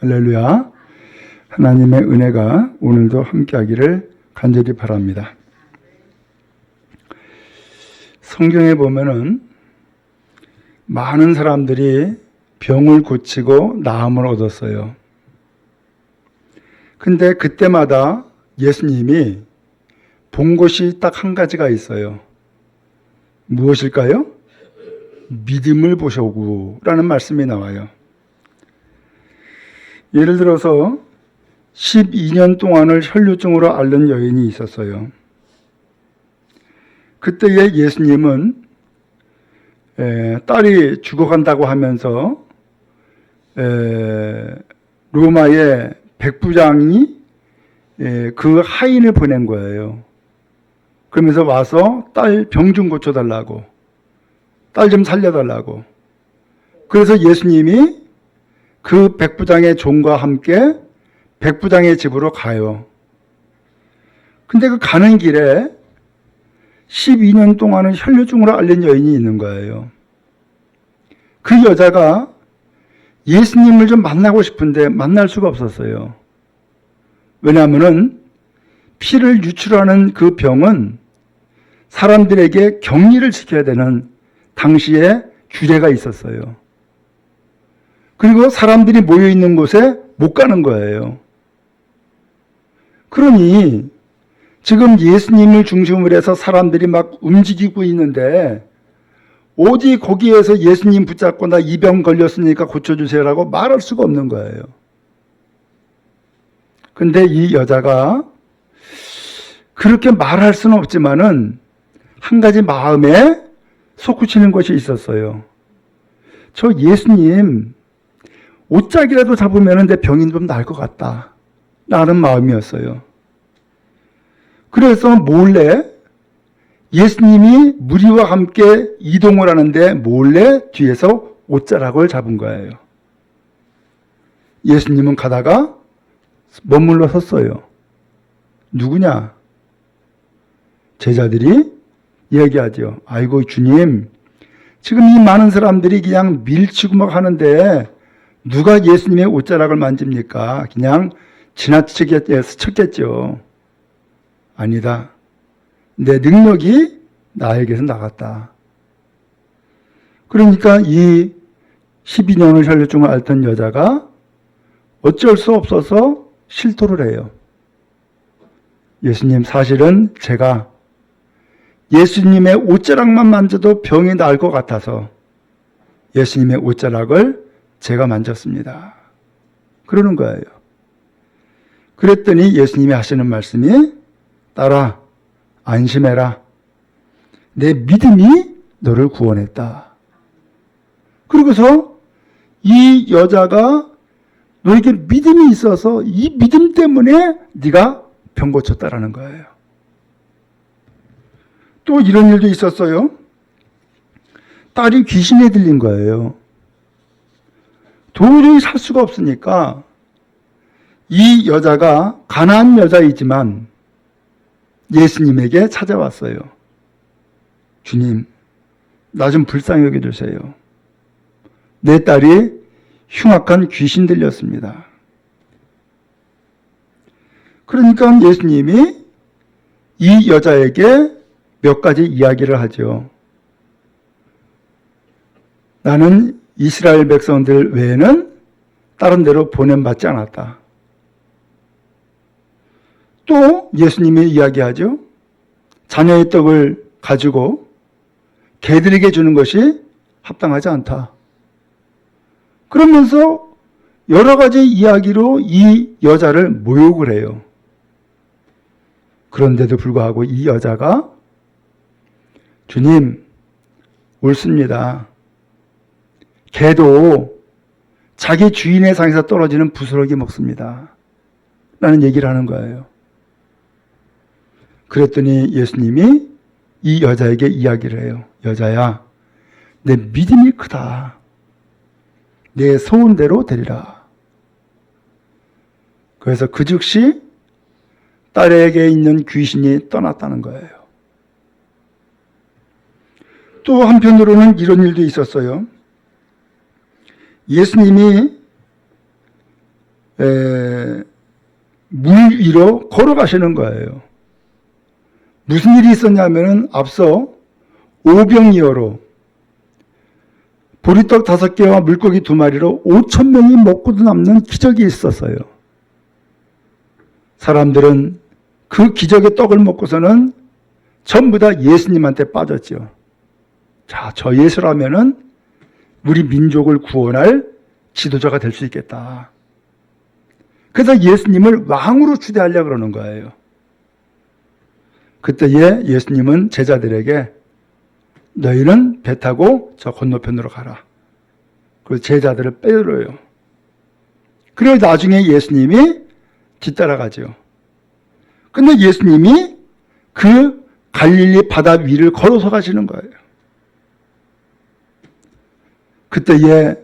할렐루야. 하나님의 은혜가 오늘도 함께하기를 간절히 바랍니다. 성경에 보면은 많은 사람들이 병을 고치고 나음을 얻었어요. 근데 그때마다 예수님이 본 것이 딱 한 가지가 있어요. 무엇일까요? 믿음을 보셔고 라는 말씀이 나와요. 예를 들어서 12년 동안을 혈류증으로 앓는 여인이 있었어요. 그때의 예수님은 딸이 죽어간다고 하면서 로마의 백부장이 그 하인을 보낸 거예요. 그러면서 와서 딸 병 좀 고쳐달라고, 딸 좀 살려달라고. 그래서 예수님이 그 백부장의 종과 함께 백부장의 집으로 가요. 근데 그 가는 길에 12년 동안은 혈류증으로 앓는 여인이 있는 거예요. 그 여자가 예수님을 좀 만나고 싶은데 만날 수가 없었어요. 왜냐하면은 피를 유출하는 그 병은 사람들에게 격리를 시켜야 되는 당시에 규례가 있었어요. 그리고 사람들이 모여 있는 곳에 못 가는 거예요. 그러니 지금 예수님을 중심으로 해서 사람들이 막 움직이고 있는데 어디 거기에서 예수님 붙잡고 나 이 병 걸렸으니까 고쳐주세요라고 말할 수가 없는 거예요. 근데 이 여자가 그렇게 말할 수는 없지만은 한 가지 마음에 솟구치는 것이 있었어요. 저 예수님 옷짝이라도 잡으면 내 병이 좀 나을 것 같다 라는 마음이었어요. 그래서 몰래 예수님이 무리와 함께 이동을 하는데 몰래 뒤에서 옷자락을 잡은 거예요. 예수님은 가다가 머물러 섰어요. 누구냐? 제자들이 이야기하죠. 아이고 주님, 지금 이 많은 사람들이 그냥 밀치고 막 하는데 누가 예수님의 옷자락을 만집니까? 그냥 지나치게 스쳤겠죠. 아니다. 내 능력이 나에게서 나갔다. 그러니까 이 12년을 혈류증을 앓던 여자가 어쩔 수 없어서 실토를 해요. 예수님, 사실은 제가 예수님의 옷자락만 만져도 병이 나을 것 같아서 예수님의 옷자락을 제가 만졌습니다. 그러는 거예요. 그랬더니 예수님이 하시는 말씀이 딸아, 안심해라. 내 믿음이 너를 구원했다. 그러고서 이 여자가 너에게 믿음이 있어서 이 믿음 때문에 네가 병 고쳤다라는 거예요. 또 이런 일도 있었어요. 딸이 귀신에 들린 거예요. 도저히 살 수가 없으니까 이 여자가 가난한 여자이지만 예수님에게 찾아왔어요. 주님, 나 좀 불쌍히 여겨주세요. 내 딸이 흉악한 귀신 들렸습니다. 그러니까 예수님이 이 여자에게 몇 가지 이야기를 하죠. 나는 이스라엘 백성들 외에는 다른 데로 보냄받지 않았다. 또 예수님이 이야기하죠. 자녀의 떡을 가지고 개들에게 주는 것이 합당하지 않다. 그러면서 여러 가지 이야기로 이 여자를 모욕을 해요. 그런데도 불구하고 이 여자가 주님, 옳습니다. 개도 자기 주인의 상에서 떨어지는 부스러기 먹습니다. 라는 얘기를 하는 거예요. 그랬더니 예수님이 이 여자에게 이야기를 해요. 여자야, 내 믿음이 크다. 내 소원대로 되리라. 그래서 그 즉시 딸에게 있는 귀신이 떠났다는 거예요. 또 한편으로는 이런 일도 있었어요. 예수님이 물 위로 걸어가시는 거예요. 무슨 일이 있었냐면은 앞서 오병이어로 보리떡 5개와 물고기 2마리로 5,000명이 먹고도 남는 기적이 있었어요. 사람들은 그 기적의 떡을 먹고서는 전부 다 예수님한테 빠졌죠. 자, 저 예수라면은 우리 민족을 구원할 지도자가 될 수 있겠다. 그래서 예수님을 왕으로 추대하려고 그러는 거예요. 그때에 예수님은 제자들에게 너희는 배 타고 저 건너편으로 가라. 그래서 제자들을 빼들어요. 그리고 나중에 예수님이 뒤따라가죠. 근데 예수님이 그 갈릴리 바다 위를 걸어서 가시는 거예요. 그때에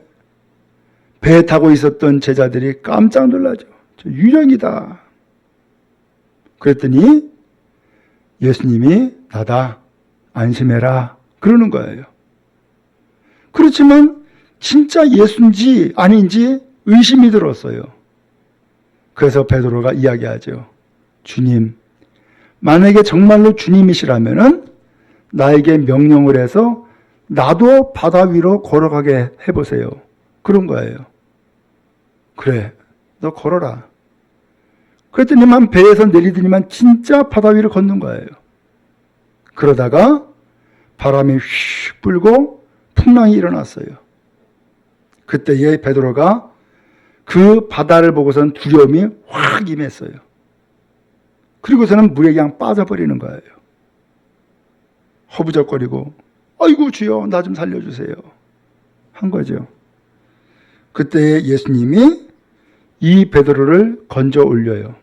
배에 타고 있었던 제자들이 깜짝 놀라죠. 저 유령이다. 그랬더니 예수님이 나다, 안심해라 그러는 거예요. 그렇지만 진짜 예수인지 아닌지 의심이 들었어요. 그래서 베드로가 이야기하죠. 주님, 만약에 정말로 주님이시라면은 나에게 명령을 해서 나도 바다 위로 걸어가게 해보세요. 그런 거예요. 그래, 너 걸어라. 그랬더니만 배에서 내리더니만 진짜 바다 위를 걷는 거예요. 그러다가 바람이 휙 불고 풍랑이 일어났어요. 그때에 베드로가 그 바다를 보고선 두려움이 확 임했어요. 그리고서는 물에 그냥 빠져버리는 거예요. 허부적거리고 아이고 주여 나 좀 살려주세요 한 거죠. 그때 예수님이 이 베드로를 건져 올려요.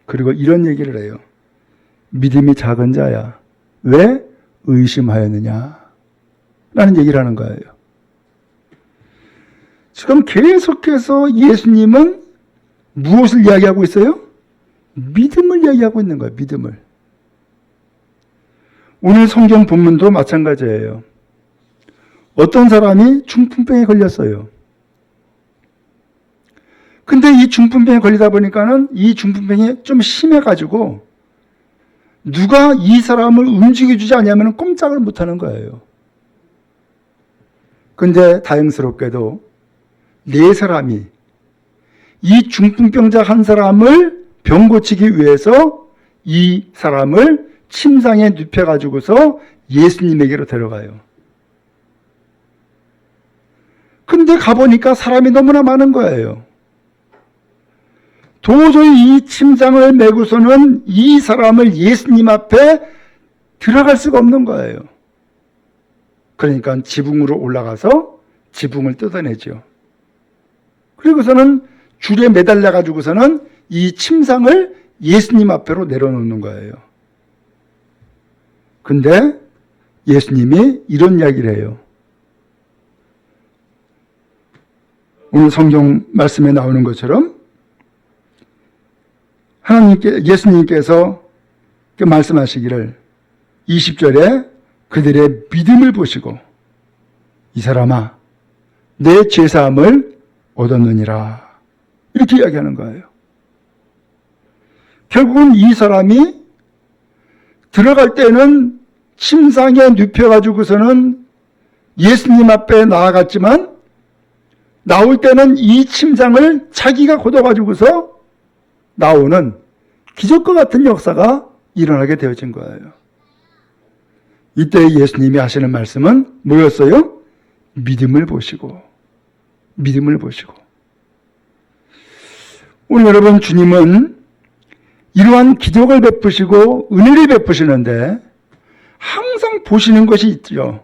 그리고 이런 얘기를 해요. 믿음이 작은 자야 왜 의심하였느냐 라는 얘기를 하는 거예요. 지금 계속해서 예수님은 무엇을 이야기하고 있어요? 믿음을 이야기하고 있는 거예요. 믿음을. 오늘 성경 본문도 마찬가지예요. 어떤 사람이 중풍병에 걸렸어요. 근데 이 중풍병에 걸리다 보니까는 이 중풍병이 좀 심해가지고 누가 이 사람을 움직여주지 않으면 꼼짝을 못하는 거예요. 근데 다행스럽게도 4사람이 이 중풍병자 한 사람을 병 고치기 위해서 이 사람을 침상에 눕혀가지고서 예수님에게로 데려가요. 근데 가보니까 사람이 너무나 많은 거예요. 도저히 이 침상을 메고서는 이 사람을 예수님 앞에 들어갈 수가 없는 거예요. 그러니까 지붕으로 올라가서 지붕을 뜯어내죠. 그리고서는 줄에 매달려 가지고서는 이 침상을 예수님 앞으로 내려놓는 거예요. 근데 예수님이 이런 이야기를 해요. 오늘 성경 말씀에 나오는 것처럼 예수님께서 말씀하시기를 20절에 그들의 믿음을 보시고 이 사람아 내 죄사함을 얻었느니라 이렇게 이야기하는 거예요. 결국은 이 사람이 들어갈 때는 침상에 눕혀가지고서는 예수님 앞에 나아갔지만 나올 때는 이 침상을 자기가 걷어가지고서 나오는 기적과 같은 역사가 일어나게 되어진 거예요. 이때 예수님이 하시는 말씀은 뭐였어요? 믿음을 보시고 믿음을 보시고. 오늘 여러분 주님은 이러한 기적을 베푸시고 은혜를 베푸시는데 항상 보시는 것이 있죠.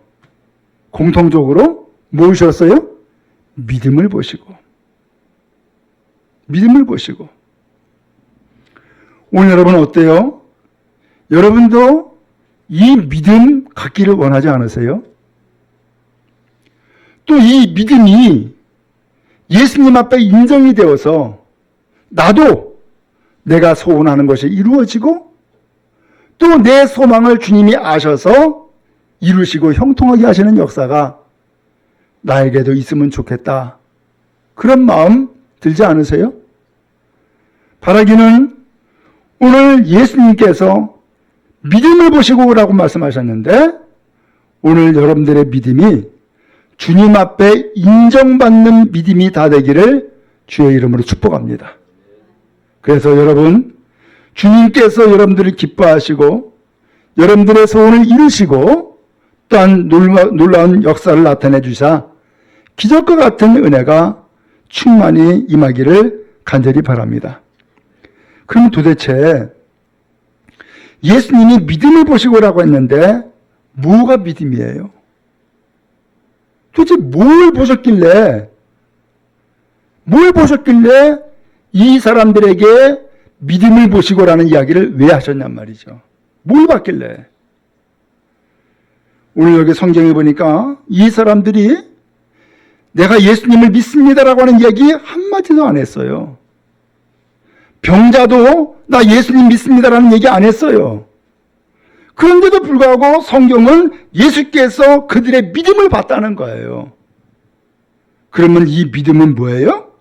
공통적으로 무엇이었어요? 믿음을 보시고 믿음을 보시고. 오늘 여러분 어때요? 여러분도 이 믿음 갖기를 원하지 않으세요? 또 이 믿음이 예수님 앞에 인정이 되어서 나도 내가 소원하는 것이 이루어지고 또 내 소망을 주님이 아셔서 이루시고 형통하게 하시는 역사가 나에게도 있으면 좋겠다. 그런 마음 들지 않으세요? 바라기는 오늘 예수님께서 믿음을 보시고라고 말씀하셨는데 오늘 여러분들의 믿음이 주님 앞에 인정받는 믿음이 다 되기를 주의 이름으로 축복합니다. 그래서 여러분, 주님께서 여러분들을 기뻐하시고 여러분들의 소원을 이루시고 또한 놀라운 역사를 나타내 주사 기적과 같은 은혜가 충만히 임하기를 간절히 바랍니다. 그럼 도대체 예수님이 믿음을 보시고라고 했는데 뭐가 믿음이에요? 도대체 뭘 보셨길래 이 사람들에게 믿음을 보시고라는 이야기를 왜 하셨냔 말이죠. 뭘 봤길래? 오늘 여기 성경에 보니까 이 사람들이 내가 예수님을 믿습니다라고 하는 이야기 한마디도 안 했어요. 병자도 나 예수님 믿습니다라는 얘기 안 했어요. 그런데도 불구하고 성경은 예수께서 그들의 믿음을 봤다는 거예요. 그러면 이 믿음은 뭐예요?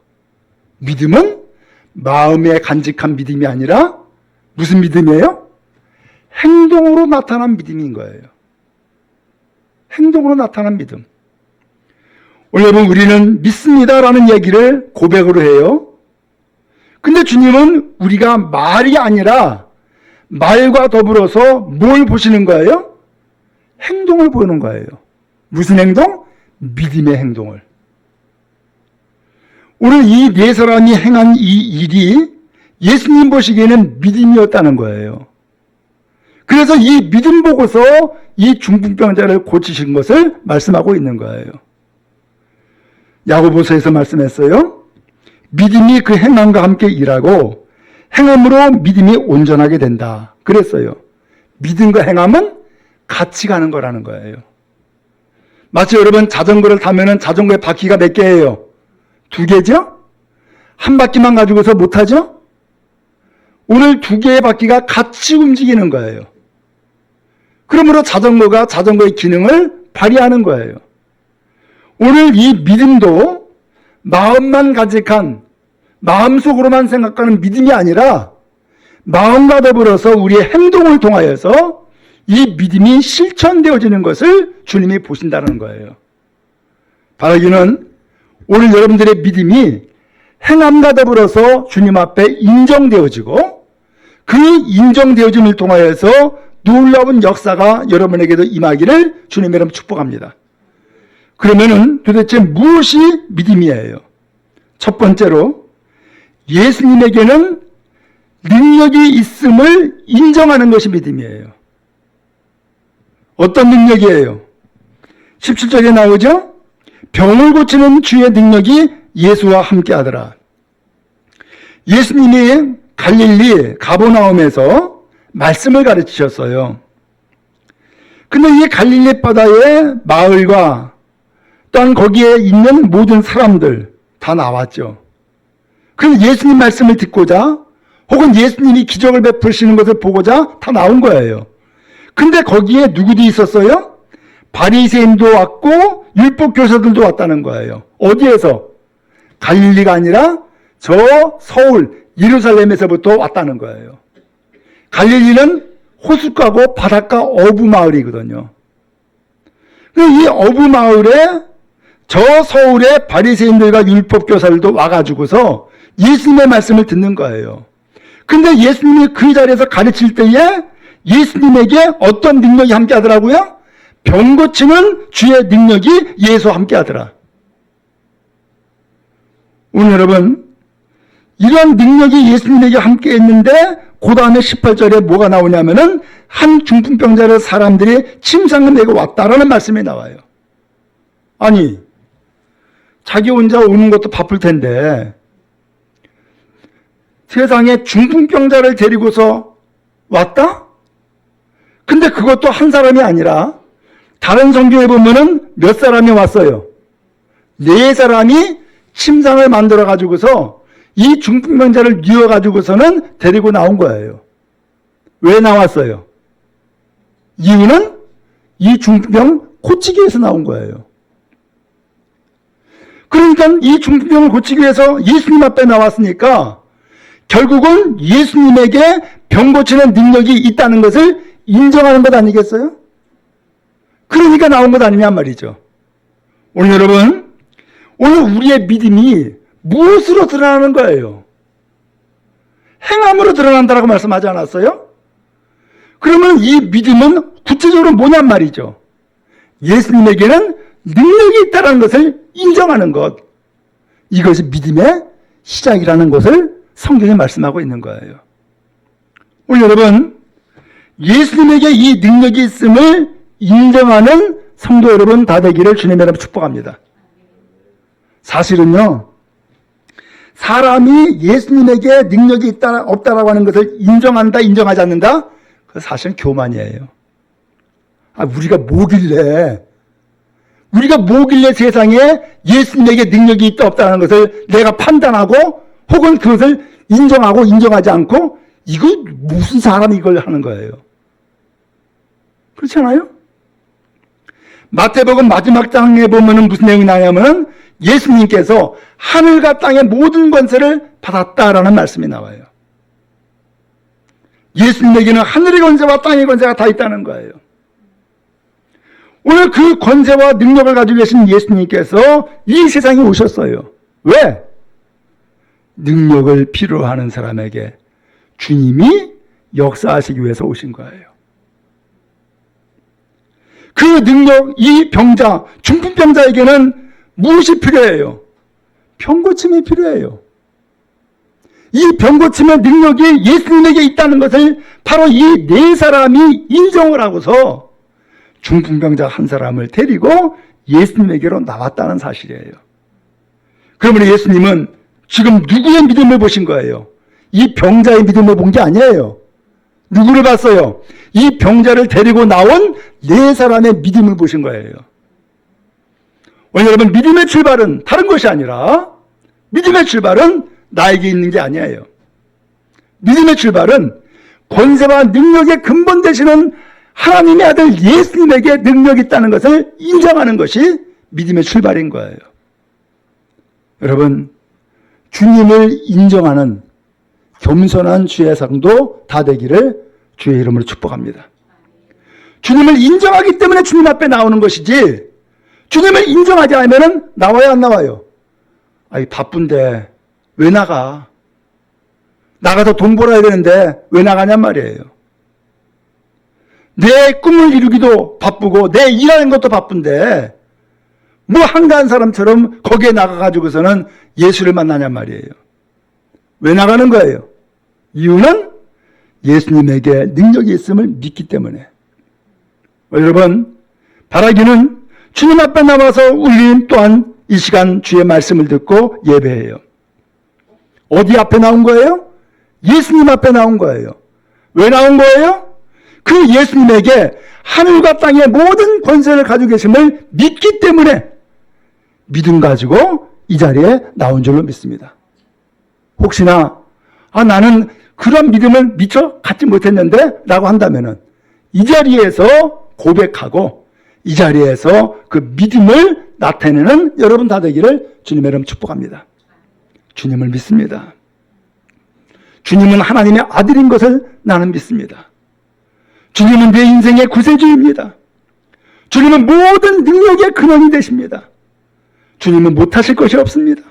믿음은 마음에 간직한 믿음이 아니라 무슨 믿음이에요? 행동으로 나타난 믿음인 거예요. 행동으로 나타난 믿음. 오늘 여러분, 우리는 믿습니다라는 얘기를 고백으로 해요. 근데 주님은 우리가 말이 아니라 말과 더불어서 뭘 보시는 거예요? 행동을 보는 거예요. 무슨 행동? 믿음의 행동을. 오늘 이 네 사람이 행한 이 일이 예수님 보시기에는 믿음이었다는 거예요. 그래서 이 믿음 보고서 이 중풍병자를 고치신 것을 말씀하고 있는 거예요. 야고보서에서 말씀했어요. 믿음이 그 행함과 함께 일하고 행함으로 믿음이 온전하게 된다. 그랬어요. 믿음과 행함은 같이 가는 거라는 거예요. 마치 여러분 자전거를 타면은 자전거의 바퀴가 몇 개예요? 2개죠? 한 바퀴만 가지고서 못하죠? 오늘 2개의 바퀴가 같이 움직이는 거예요. 그러므로 자전거가 자전거의 기능을 발휘하는 거예요. 오늘 이 믿음도 마음만 간직한, 마음속으로만 생각하는 믿음이 아니라 마음과 더불어서 우리의 행동을 통하여서 이 믿음이 실천되어지는 것을 주님이 보신다는 거예요. 바라기는 오늘 여러분들의 믿음이 행함과 더불어서 주님 앞에 인정되어지고 그 인정되어짐을 통하여서 놀라운 역사가 여러분에게도 임하기를 주님의 이름으로 축복합니다. 그러면은 도대체 무엇이 믿음이에요? 첫 번째로 예수님에게는 능력이 있음을 인정하는 것이 믿음이에요. 어떤 능력이에요? 17절에 나오죠? 병을 고치는 주의 능력이 예수와 함께 하더라. 예수님이 갈릴리 가버나움에서 말씀을 가르치셨어요. 근데 이 갈릴리 바다의 마을과 또한 거기에 있는 모든 사람들 다 나왔죠. 그래서 예수님 말씀을 듣고자 혹은 예수님이 기적을 베푸시는 것을 보고자 다 나온 거예요. 근데 거기에 누구도 있었어요? 바리새인도 왔고 율법 교사들도 왔다는 거예요. 어디에서? 갈릴리가 아니라 저 서울 예루살렘에서부터 왔다는 거예요. 갈릴리는 호숫가고 바닷가 어부 마을이거든요. 이 어부 마을에 저 서울의 바리새인들과 율법 교사들도 와가지고서 예수님의 말씀을 듣는 거예요. 근데 예수님이 그 자리에서 가르칠 때에 예수님에게 어떤 능력이 함께 하더라고요? 병 고치는 주의 능력이 예수와 함께 하더라. 오늘 여러분, 이런 능력이 예수님에게 함께 했는데 그 다음에 18절에 뭐가 나오냐면은 한 중풍병자를 사람들이 침상을 메고 왔다라는 말씀이 나와요. 아니, 자기 혼자 오는 것도 바쁠 텐데 세상에 중풍병자를 데리고서 왔다? 근데 그것도 한 사람이 아니라 다른 성경에 보면은 몇 사람이 왔어요? 4사람이 침상을 만들어 가지고서 이 중풍병자를 뉘어 가지고서는 데리고 나온 거예요. 왜 나왔어요? 이유는 이 중풍병 고치기 위해서 나온 거예요. 그러니까 이 중풍병을 고치기 위해서 예수님 앞에 나왔으니까 결국은 예수님에게 병 고치는 능력이 있다는 것을 인정하는 것 아니겠어요? 그러니까 나온 것 아니냔 말이죠. 오늘 여러분, 오늘 우리의 믿음이 무엇으로 드러나는 거예요? 행함으로 드러난다라고 말씀하지 않았어요? 그러면 이 믿음은 구체적으로 뭐냔 말이죠. 예수님에게는 능력이 있다는 것을 인정하는 것. 이것이 믿음의 시작이라는 것을 성경에 말씀하고 있는 거예요. 오늘 여러분, 예수님에게 이 능력이 있음을 인정하는 성도 여러분 다 되기를 주님의 이름으로 축복합니다. 사실은요, 사람이 예수님에게 능력이 있다 없다라고 하는 것을 인정한다 인정하지 않는다, 그건 사실은 교만이에요. 우리가 뭐길래 세상에 예수님에게 능력이 있다 없다는 것을 내가 판단하고 혹은 그것을 인정하고 인정하지 않고, 이거 무슨 사람이 이걸 하는 거예요? 그렇지 않아요? 마태복음 마지막 장에 보면은 무슨 내용이 나냐면은 예수님께서 하늘과 땅의 모든 권세를 받았다라는 말씀이 나와요. 예수님에게는 하늘의 권세와 땅의 권세가 다 있다는 거예요. 오늘 그 권세와 능력을 가지고 계신 예수님께서 이 세상에 오셨어요. 왜? 능력을 필요로 하는 사람에게 주님이 역사하시기 위해서 오신 거예요. 그 능력, 이 병자, 중풍병자에게는 무엇이 필요해요? 병고침이 필요해요. 이 병고침의 능력이 예수님에게 있다는 것을 바로 이 네 사람이 인정을 하고서 중풍병자 한 사람을 데리고 예수님에게로 나왔다는 사실이에요. 그러면 예수님은 지금 누구의 믿음을 보신 거예요? 이 병자의 믿음을 본 게 아니에요. 누구를 봤어요? 이 병자를 데리고 나온 네 사람의 믿음을 보신 거예요. 오늘 여러분, 믿음의 출발은 다른 것이 아니라, 믿음의 출발은 나에게 있는 게 아니에요. 믿음의 출발은 권세와 능력의 근본 되시는 하나님의 아들 예수님에게 능력이 있다는 것을 인정하는 것이 믿음의 출발인 거예요. 여러분, 주님을 인정하는 겸손한 주의 성도 다 되기를 주의 이름으로 축복합니다. 주님을 인정하기 때문에 주님 앞에 나오는 것이지, 주님을 인정하지 않으면 나와야 안 나와요? 바쁜데 왜 나가? 나가서 돈 벌어야 되는데 왜 나가냔 말이에요. 내 꿈을 이루기도 바쁘고 내 일하는 것도 바쁜데 뭐 한가한 사람처럼 거기에 나가가지고서는 예수를 만나냔 말이에요. 왜 나가는 거예요? 이유는 예수님에게 능력이 있음을 믿기 때문에. 여러분, 바라기는 주님 앞에 나와서 우리 또한 이 시간 주의 말씀을 듣고 예배해요. 어디 앞에 나온 거예요? 예수님 앞에 나온 거예요. 왜 나온 거예요? 그 예수님에게 하늘과 땅의 모든 권세를 가지고 계심을 믿기 때문에 믿음 가지고 이 자리에 나온 줄로 믿습니다. 혹시나 나는 그런 믿음을 미처 갖지 못했는데 라고 한다면은 이 자리에서 고백하고 이 자리에서 그 믿음을 나타내는 여러분 다 되기를 주님의 이름 축복합니다. 주님을 믿습니다. 주님은 하나님의 아들인 것을 나는 믿습니다. 주님은 내 인생의 구세주입니다. 주님은 모든 능력의 근원이 되십니다. 주님은 못하실 것이 없습니다.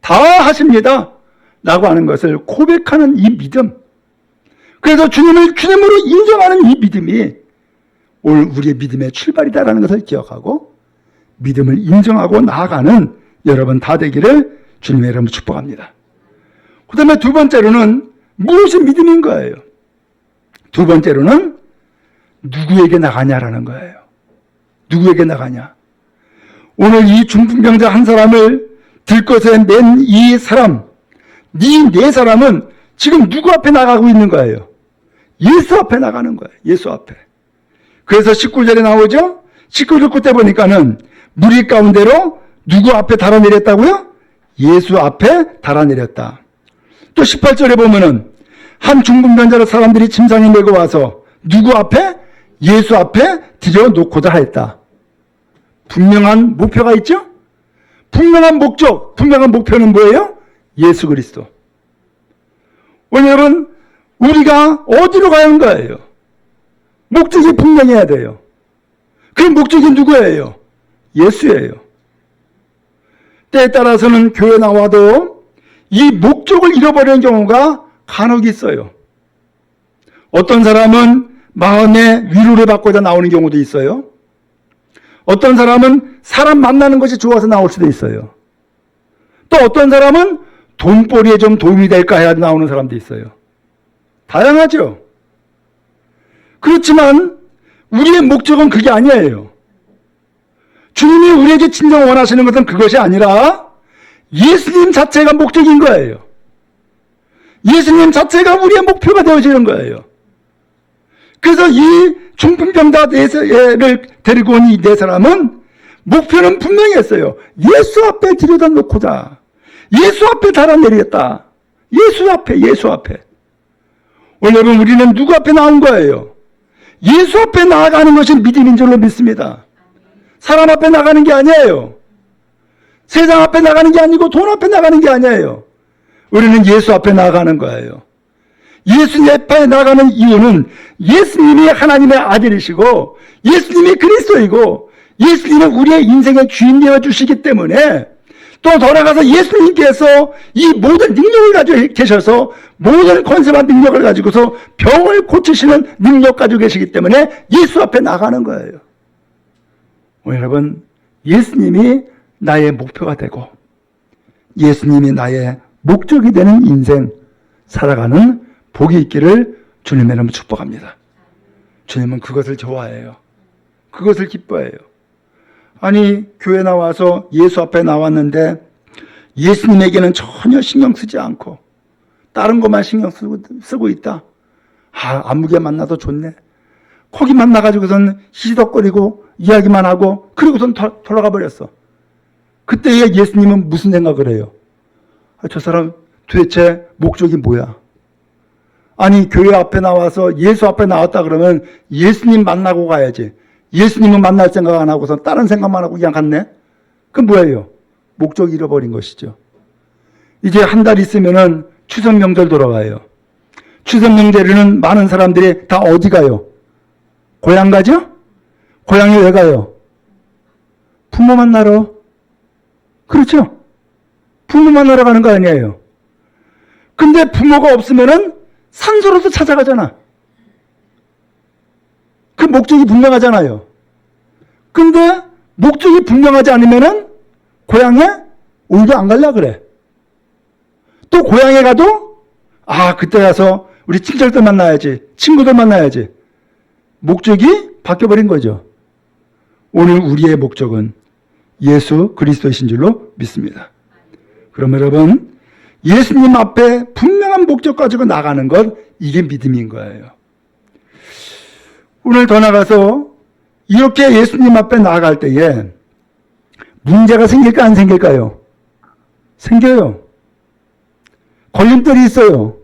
다 하십니다. 라고 하는 것을 고백하는 이 믿음. 그래서 주님을 주님으로 인정하는 이 믿음이 오늘 우리의 믿음의 출발이다라는 것을 기억하고 믿음을 인정하고 나아가는 여러분 다 되기를 주님의 이름으로 축복합니다. 그 다음에 두 번째로는 무엇이 믿음인 거예요? 두 번째로는 누구에게 나가냐라는 거예요. 누구에게 나가냐? 오늘 이 중풍병자 한 사람을 들것에 맨 이 사람, 이 네 사람은 지금 누구 앞에 나가고 있는 거예요? 예수 앞에 나가는 거예요. 예수 앞에. 그래서 19절에 나오죠? 19절 끝에 보니까는 무리 가운데로 누구 앞에 달아내렸다고요? 예수 앞에 달아내렸다. 또 18절에 보면은 한 중풍병자를 사람들이 침상에 메고 와서 누구 앞에? 예수 앞에 들여놓고자 하였다. 분명한 목표가 있죠? 분명한 목적, 분명한 목표는 뭐예요? 예수 그리스도. 왜냐하면 우리가 어디로 가야 하는 거예요? 목적이 분명해야 돼요. 그 목적이 누구예요? 예수예요. 때에 따라서는 교회 나와도 이 목적을 잃어버리는 경우가 간혹 있어요. 어떤 사람은 마음의 위로를 받고자 나오는 경우도 있어요. 어떤 사람은 사람 만나는 것이 좋아서 나올 수도 있어요. 또 어떤 사람은 돈벌이에 좀 도움이 될까 해야 나오는 사람도 있어요. 다양하죠. 그렇지만 우리의 목적은 그게 아니에요. 주님이 우리에게 진정 원하시는 것은 그것이 아니라 예수님 자체가 목적인 거예요. 예수님 자체가 우리의 목표가 되어지는 거예요. 그래서 이 중풍병자 를 데리고 온 이 네 사람은 목표는 분명히 했어요. 예수 앞에 들여다 놓고자. 예수 앞에 달아내리겠다. 예수 앞에, 예수 앞에. 오늘 여러분, 우리는 누구 앞에 나온 거예요? 예수 앞에 나아가는 것이 믿음인 줄로 믿습니다. 사람 앞에 나가는 게 아니에요. 세상 앞에 나가는 게 아니고 돈 앞에 나가는 게 아니에요. 우리는 예수 앞에 나가는 거예요. 예수님 앞에 나가는 이유는 예수님이 하나님의 아들이시고 예수님이 그리스도이고 예수님은 우리의 인생의 주인 되어 주시기 때문에 또 돌아가서 예수님께서 이 모든 능력을 가지고 계셔서 모든 권세와 능력을 가지고서 병을 고치시는 능력 가지고 계시기 때문에 예수 앞에 나가는 거예요. 여러분, 예수님이 나의 목표가 되고 예수님이 나의 목적이 되는 인생 살아가는 복이 있기를 주님의 이름으로 축복합니다. 주님은 그것을 좋아해요. 그것을 기뻐해요. 아니, 교회 나와서 예수 앞에 나왔는데 예수님에게는 전혀 신경 쓰지 않고 다른 것만 신경 쓰고 있다. 아무개 만나도 좋네. 거기 만나가지고선 시덕거리고 이야기만 하고 그리고선 돌아가 버렸어. 그때에 예수님은 무슨 생각을 해요? 저 사람 도대체 목적이 뭐야? 아니, 교회 앞에 나와서 예수 앞에 나왔다 그러면 예수님 만나고 가야지. 예수님은 만날 생각 안 하고서 다른 생각만 하고 그냥 갔네? 그건 뭐예요? 목적 잃어버린 것이죠. 이제 한 달 있으면은 추석 명절 돌아와요. 추석 명절에는 많은 사람들이 다 어디 가요? 고향 가죠? 고향에 왜 가요? 부모 만나러. 그렇죠? 부모 만나러 가는 거 아니에요. 근데 부모가 없으면은 산소로도 찾아가잖아. 그 목적이 분명하잖아요. 근데 목적이 분명하지 않으면은 고향에 오히려 안 갈라 그래. 또 고향에 가도 그때 가서 우리 친척들 만나야지. 친구들 만나야지. 목적이 바뀌어버린 거죠. 오늘 우리의 목적은 예수 그리스도이신 줄로 믿습니다. 그럼 여러분, 예수님 앞에 분명한 목적 가지고 나가는 것, 이게 믿음인 거예요. 오늘 더 나가서 이렇게 예수님 앞에 나아갈 때에 문제가 생길까 안 생길까요? 생겨요. 걸림돌이 있어요.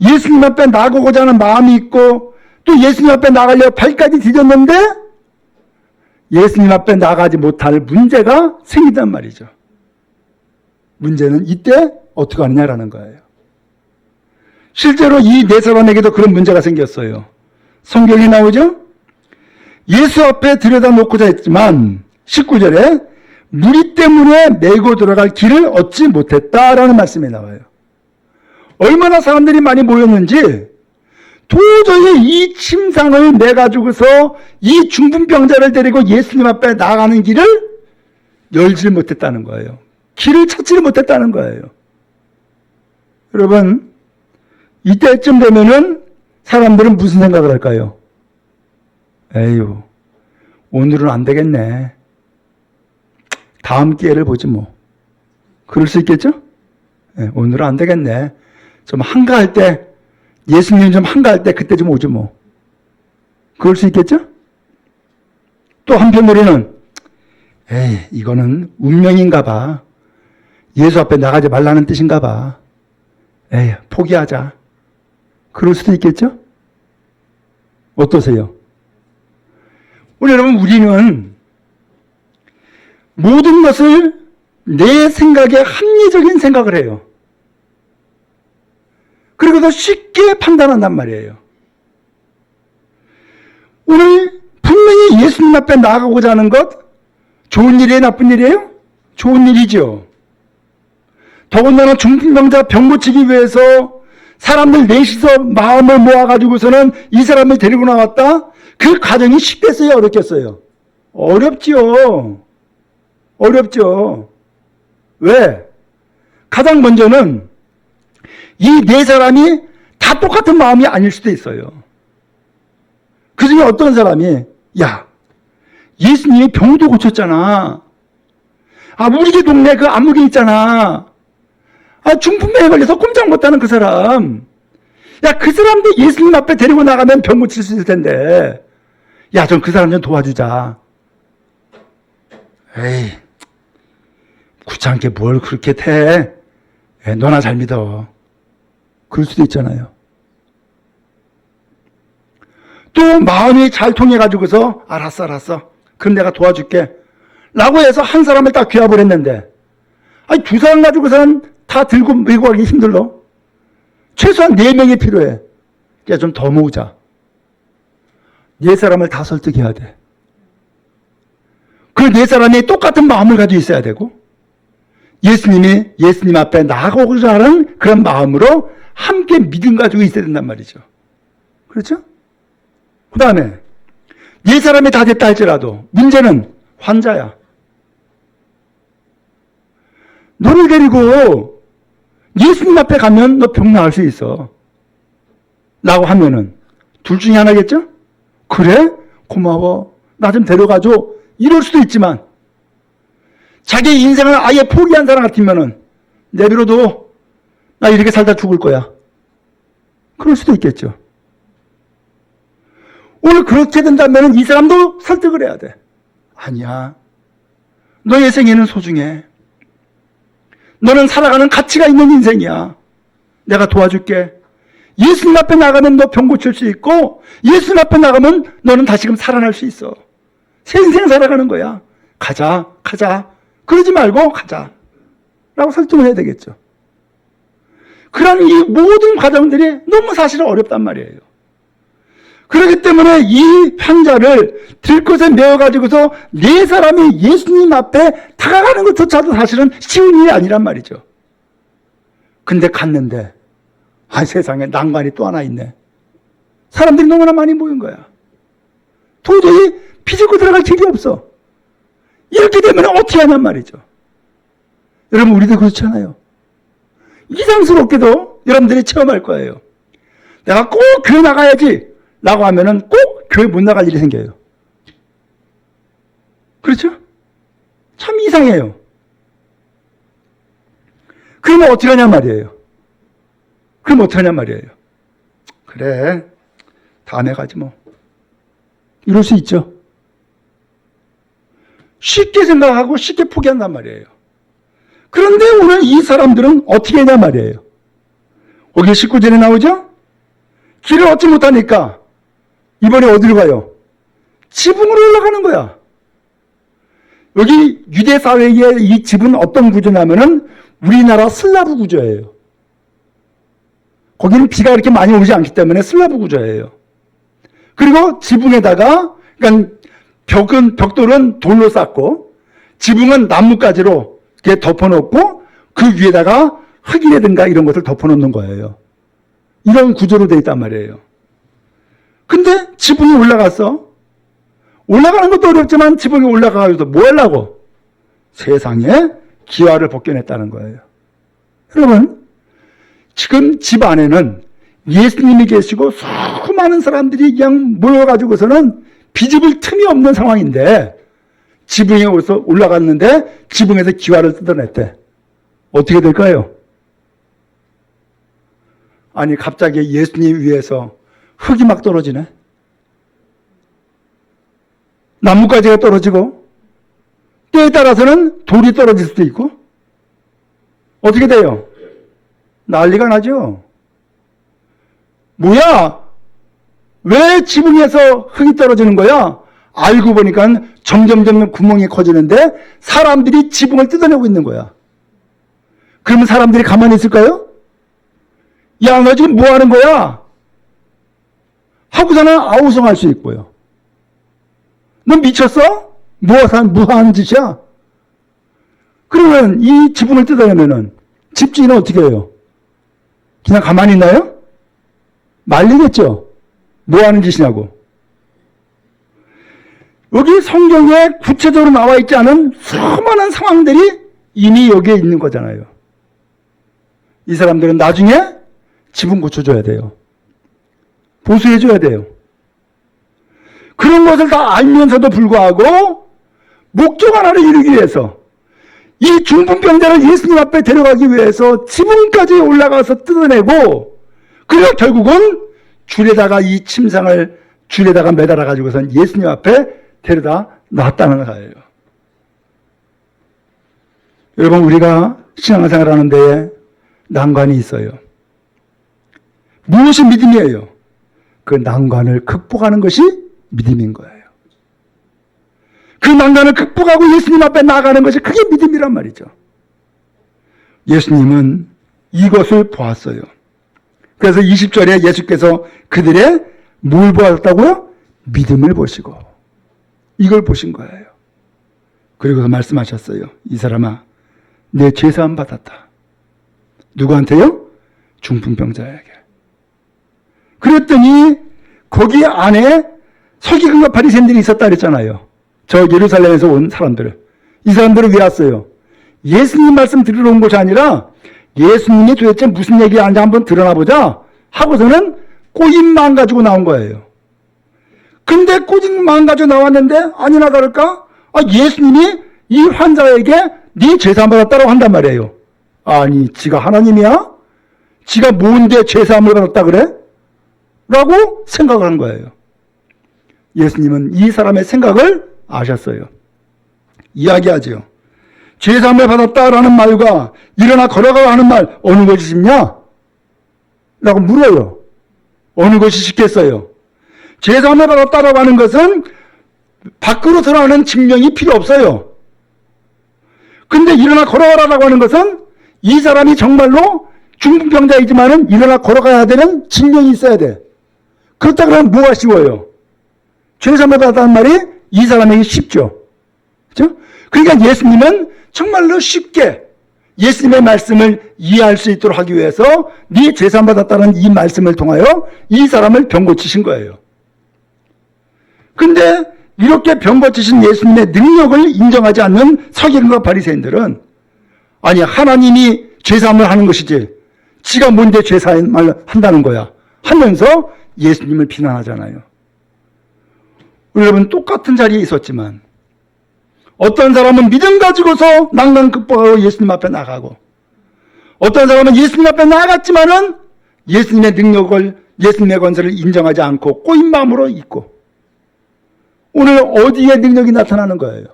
예수님 앞에 나가고자 하는 마음이 있고 또 예수님 앞에 나가려고 발까지 디뎠는데 예수님 앞에 나가지 못할 문제가 생긴단 말이죠. 문제는 이때 어떻게 하느냐라는 거예요. 실제로 이 네 사람에게도 그런 문제가 생겼어요. 성경에 나오죠? 예수 앞에 들여다 놓고자 했지만 19절에 무리 때문에 메고 들어갈 길을 얻지 못했다라는 말씀이 나와요. 얼마나 사람들이 많이 모였는지 도저히 이 침상을 내가지고서 이 중풍병자를 데리고 예수님 앞에 나가는 길을 열지 못했다는 거예요. 길을 찾지를 못했다는 거예요. 여러분, 이때쯤 되면은 사람들은 무슨 생각을 할까요? 에휴, 오늘은 안 되겠네. 다음 기회를 보지 뭐. 그럴 수 있겠죠? 네, 오늘은 안 되겠네. 좀 한가할 때, 예수님 좀 한가할 때 그때 좀 오지 뭐. 그럴 수 있겠죠? 또 한편으로는 이거는 운명인가 봐. 예수 앞에 나가지 말라는 뜻인가 봐. 포기하자. 그럴 수도 있겠죠? 어떠세요? 오늘 여러분, 우리는 모든 것을 내 생각에 합리적인 생각을 해요. 그리고도 쉽게 판단한단 말이에요. 오늘 분명히 예수님 앞에 나아가고자 하는 것 좋은 일이에요? 나쁜 일이에요? 좋은 일이죠. 더군다나 중풍병자 병 고치기 위해서 사람들 넷이서 마음을 모아가지고서는 이 사람을 데리고 나왔다? 그 과정이 쉽겠어요? 어렵겠어요? 어렵죠. 어렵죠. 왜? 가장 먼저는 이 네 사람이 다 똑같은 마음이 아닐 수도 있어요. 그 중에 어떤 사람이, 야, 예수님이 병도 고쳤잖아. 아, 우리 동네 그 안목에 있잖아. 아, 중풍병에 걸려서 꼼짝 못하는 그 사람. 야, 그 사람도 예수님 앞에 데리고 나가면 병 고칠 수 있을 텐데. 야, 전 그 사람 좀 도와주자. 에이, 귀찮게 뭘 그렇게 태? 너나 잘 믿어. 그럴 수도 있잖아요. 또 마음이 잘 통해가지고서 알았어. 그럼 내가 도와줄게. 라고 해서 한 사람을 딱 귀합을 했는데, 아니, 두 사람 가지고서는 다 들고 메고 가기 힘들어. 최소한 4명이 필요해. 야, 좀 더 모으자. 4사람을 다 설득해야 돼. 그 4사람이 똑같은 마음을 가지고 있어야 되고, 예수님 앞에 나아가고자 하는 그런 마음으로 함께 믿음 가지고 있어야 된단 말이죠. 그렇죠? 그 다음에, 4사람이 다 됐다 할지라도, 문제는 환자야. 너를 데리고 예수님 앞에 가면 너 병 나을 수 있어. 라고 하면은, 둘 중에 하나겠죠? 그래? 고마워. 나 좀 데려가줘. 이럴 수도 있지만, 자기 인생을 아예 포기한 사람 같으면은, 내버려둬. 나 이렇게 살다 죽을 거야. 그럴 수도 있겠죠. 오늘 그렇게 된다면 이 사람도 설득을 해야 돼. 아니야. 너의 생애는 소중해. 너는 살아가는 가치가 있는 인생이야. 내가 도와줄게. 예수님 앞에 나가면 너 병 고칠 수 있고, 예수님 앞에 나가면 너는 다시금 살아날 수 있어. 새 인생 살아가는 거야. 가자. 그러지 말고 가자. 라고 설득을 해야 되겠죠. 그런 이 모든 과정들이 너무 사실은 어렵단 말이에요. 그렇기 때문에 이 환자를 들것에 메어가지고서 4사람이 예수님 앞에 다가가는 것조차도 사실은 쉬운 일이 아니란 말이죠. 근데 갔는데, 세상에 난관이 또 하나 있네. 사람들이 너무나 많이 모인 거야. 도저히 비집고 들어갈 길이 없어. 이렇게 되면 어떻게 하냔 말이죠. 여러분, 우리도 그렇잖아요. 이상스럽게도 여러분들이 체험할 거예요. 내가 꼭 교회 나가야지 라고 하면은 꼭 교회 못 나갈 일이 생겨요. 그렇죠? 참 이상해요. 그러면 어떻게 하냔 말이에요. 그래, 다음에 가지 뭐. 이럴 수 있죠. 쉽게 생각하고 쉽게 포기한단 말이에요. 그런데 오늘 이 사람들은 어떻게 했냔 말이에요. 여기 19절에 나오죠? 길을 얻지 못하니까 이번에 어디로 가요? 지붕으로 올라가는 거야. 여기 유대 사회의 이 집은 어떤 구조냐면은 우리나라 슬라브 구조예요. 거기는 비가 그렇게 많이 오지 않기 때문에 슬라브 구조예요. 그리고 지붕에다가, 그러니까 벽돌은 돌로 쌓고 지붕은 나뭇가지로 이렇게 덮어놓고 그 위에다가 흙이라든가 이런 것을 덮어놓는 거예요. 이런 구조로 되어 있단 말이에요. 근데 지붕이 올라갔어. 올라가는 것도 어렵지만 지붕에 올라가서 뭐 하려고? 세상에 기와를 벗겨냈다는 거예요. 여러분, 지금 집 안에는 예수님이 계시고 수많은 사람들이 그냥 모여가지고서는 비집을 틈이 없는 상황인데 지붕에 올라갔는데 지붕에서 기와를 뜯어냈대. 어떻게 될까요? 아니, 갑자기 예수님 위에서 흙이 막 떨어지네. 나뭇가지가 떨어지고 때에 따라서는 돌이 떨어질 수도 있고 어떻게 돼요? 난리가 나죠. 뭐야? 왜 지붕에서 흙이 떨어지는 거야? 알고 보니까 점점 구멍이 커지는데 사람들이 지붕을 뜯어내고 있는 거야. 그러면 사람들이 가만히 있을까요? 야, 너 지금 뭐 하는 거야? 하고서는 아우성할 수 있고요. 너 미쳤어? 뭐 하는 짓이야? 그러면 이 지붕을 뜯어내면은 집주인은 어떻게 해요? 그냥 가만히 있나요? 말리겠죠? 뭐 하는 짓이냐고. 여기 성경에 구체적으로 나와 있지 않은 수많은 상황들이 이미 여기에 있는 거잖아요. 이 사람들은 나중에 지붕 고쳐줘야 돼요. 보수해줘야 돼요. 그런 것을 다 알면서도 불구하고 목적 하나를 이루기 위해서 이 중풍병자를 예수님 앞에 데려가기 위해서 지붕까지 올라가서 뜯어내고 그리고 결국은 줄에다가 이 침상을 줄에다가 매달아 가지고선 예수님 앞에 데려다 놨다는 거예요. 여러분, 우리가 신앙생활 하는 데에 난관이 있어요. 무엇이 믿음이에요? 그 난관을 극복하는 것이 믿음인 거예요. 그 난관을 극복하고 예수님 앞에 나아가는 것이 그게 믿음이란 말이죠. 예수님은 이것을 보았어요. 그래서 20절에 예수께서 그들의 뭘 보았다고요? 믿음을 보시고 이걸 보신 거예요. 그리고서 말씀하셨어요. 이 사람아, 내 죄사함 받았다. 누구한테요? 중풍병자에게. 그랬더니 거기 안에 서기관과 바리새인들이 있었다 그랬잖아요. 저 예루살렘에서 온 사람들. 이 사람들은 왜 왔어요? 예수님 말씀 들으러 온 것이 아니라 예수님이 도대체 무슨 얘기하는지 한번 드러나 보자 하고서는 꼬임만 가지고 나온 거예요. 근데 꼬임만 가지고 나왔는데 아니나 다를까? 예수님이 이 환자에게 네 죄사함 받았다고 한단 말이에요. 아니, 지가 하나님이야? 지가 뭔데 죄사함을 받았다 그래? 라고 생각을 한 거예요. 예수님은 이 사람의 생각을 아셨어요. 이야기하죠. 죄사함을 받았다라는 말과 일어나 걸어가 하는 말 어느 것이 쉽냐? 라고 물어요. 어느 것이 쉽겠어요? 죄사함을 받았다라고 하는 것은 밖으로 드러나는 증명이 필요 없어요. 근데 일어나 걸어가라고 하는 것은 이 사람이 정말로 중풍병자이지만은 일어나 걸어가야 되는 증명이 있어야 돼. 그렇다 그러면 뭐가 쉬워요? 죄사함을 받았다는 말이 이 사람에게 쉽죠. 그렇죠? 그러니까 예수님은 정말로 쉽게 예수님의 말씀을 이해할 수 있도록 하기 위해서 네 죄사함 받았다는 이 말씀을 통하여 이 사람을 병 고치신 거예요. 근데 이렇게 병 고치신 예수님의 능력을 인정하지 않는 서기관과 바리새인들은 아니, 하나님이 죄사함을 하는 것이지 지가 뭔데 죄사함을 한다는 거야 하면서 예수님을 비난하잖아요. 여러분, 똑같은 자리에 있었지만 어떤 사람은 믿음 가지고서 난관 극복하고 예수님 앞에 나가고 어떤 사람은 예수님 앞에 나갔지만은 예수님의 능력을 예수님의 권세를 인정하지 않고 꼬인 마음으로 있고 오늘 어디에 능력이 나타나는 거예요?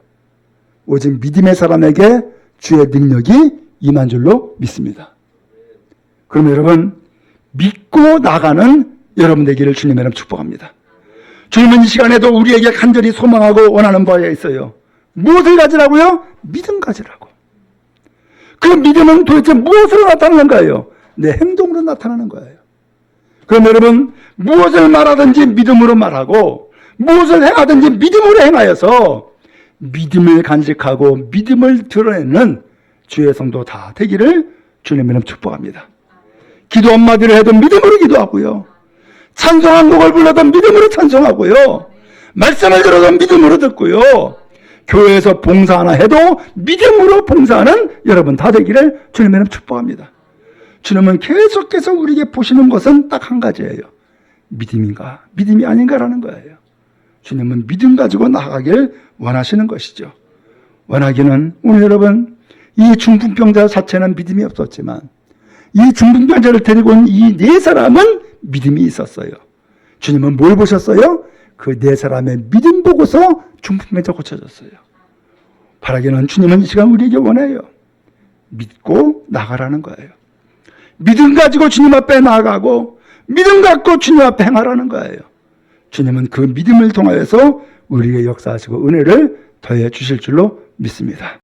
오직 믿음의 사람에게 주의 능력이 임한 줄로 믿습니다. 그럼 여러분, 믿고 나가는 여러분 되기를 주님의 이름 축복합니다. 주님은 이 시간에도 우리에게 간절히 소망하고 원하는 바가 있어요. 무엇을 가지라고요? 믿음 가지라고. 그 믿음은 도대체 무엇으로 나타나는 거예요? 내 행동으로 나타나는 거예요. 그럼 여러분, 무엇을 말하든지 믿음으로 말하고 무엇을 행하든지 믿음으로 행하여서 믿음을 간직하고 믿음을 드러내는 주의 성도 다 되기를 주님의 이름 축복합니다. 기도 한마디를 해도 믿음으로 기도하고요. 찬송 한 곡을 불러도 믿음으로 찬송하고요. 말씀을 들어도 믿음으로 듣고요. 교회에서 봉사 하나 해도 믿음으로 봉사하는 여러분 다 되기를 주님의 이름 축복합니다. 주님은 계속해서 우리에게 보시는 것은 딱 한 가지예요. 믿음인가 믿음이 아닌가라는 거예요. 주님은 믿음 가지고 나가길 원하시는 것이죠. 원하기는 오늘 여러분 이 중풍병자 자체는 믿음이 없었지만 이 중풍병자를 데리고 온 이 네 사람은 믿음이 있었어요. 주님은 뭘 보셨어요? 그 네 사람의 믿음 보고서 중풍병자 고쳐졌어요. 바라기는 주님은 이 시간 우리에게 원해요. 믿고 나가라는 거예요. 믿음 가지고 주님 앞에 나아가고 믿음 갖고 주님 앞에 행하라는 거예요. 주님은 그 믿음을 통하여서 우리에게 역사하시고 은혜를 더해 주실 줄로 믿습니다.